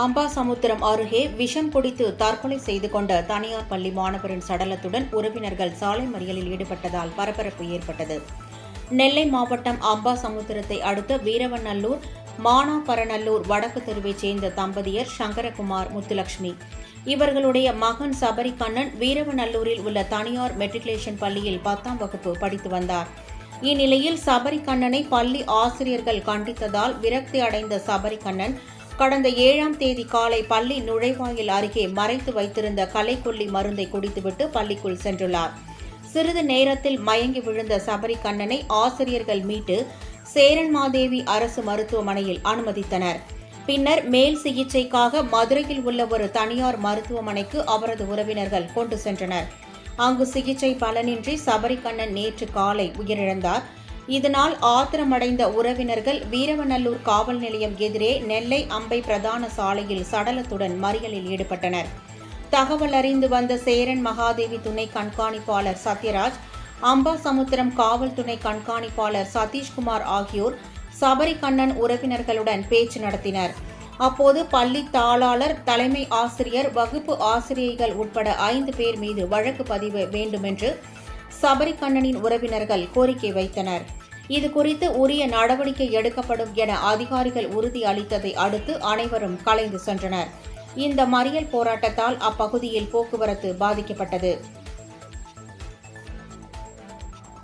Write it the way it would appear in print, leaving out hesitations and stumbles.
அம்பாசமுத்திரம் அருகே விஷம் குடித்து தற்கொலை செய்து கொண்ட தனியார் பள்ளி மாணவரின் சடலத்துடன் உறவினர்கள் சாலை மறியலில் ஈடுபட்டதால் பரபரப்பு ஏற்பட்டது. நெல்லை மாவட்டம் அம்பாசமுத்திரத்தை அடுத்த வீரவநல்லூர் மானாபரநல்லூர் வடக்கு தெருவைச் சேர்ந்த தம்பதியர் சங்கரகுமார், முத்துலட்சுமி. இவர்களுடைய மகன் சபரிகண்ணன் வீரவநல்லூரில் உள்ள தனியார் மெட்ரிகுலேஷன் பள்ளியில் 10ஆம் வகுப்பு படித்து வந்தார். இந்நிலையில் சபரிகண்ணனை பள்ளி ஆசிரியர்கள் கண்டித்ததால் விரக்தி அடைந்த சபரிகண்ணன் கடந்த 7ஆம் தேதி காலை பள்ளி நுழைவாயில் அருகே மறைத்து வைத்திருந்த களைக்கொல்லி மருந்தை குடித்துவிட்டு பள்ளிக்குள் சென்றுள்ளார். சிறிது நேரத்தில் மயங்கி விழுந்த சபரிகண்ணனை ஆசிரியர்கள் மீட்டு சேரன்மாதேவி அரசு மருத்துவமனையில் அனுமதித்தனர். பின்னர் மேல் சிகிச்சைக்காக மதுரையில் உள்ள ஒரு தனியார் மருத்துவமனைக்கு அவரது உறவினர்கள் கொண்டு சென்றனர். அங்கு சிகிச்சை பலனின்றி சபரிகண்ணன் நேற்று காலை உயிரிழந்தார். இதனால் ஆத்திரமடைந்த உறவினர்கள் வீரவநல்லூர் காவல் நிலையம் எதிரே நெல்லை அம்பை பிரதான சாலையில் சடலத்துடன் மறியலில் ஈடுபட்டனர். தகவல் அறிந்து வந்த சேரன் மகாதேவி துணை கண்காணிப்பாளர் சத்யராஜ், அம்பாசமுத்திரம் காவல் துணை கண்காணிப்பாளர் சதீஷ்குமார் ஆகியோர் சபரிகண்ணன் உறவினர்களுடன் பேச்சு நடத்தினர். அப்போது பள்ளி தாளாளர், தலைமை ஆசிரியர், வகுப்பு ஆசிரியைகள் உட்பட 5 பேர் மீது வழக்கு பதிவு வேண்டுமென்று சபரிகண்ணனின் உறவினர்கள் கோரிக்கை வைத்தனர். இதுகுறித்து உரிய நடவடிக்கை எடுக்கப்படும் என அதிகாரிகள் உறுதி அளித்ததை அடுத்து அனைவரும் கலைந்து சென்றனர். இந்த மறியல் போராட்டத்தால் அப்பகுதியில் போக்குவரத்து பாதிக்கப்பட்டது.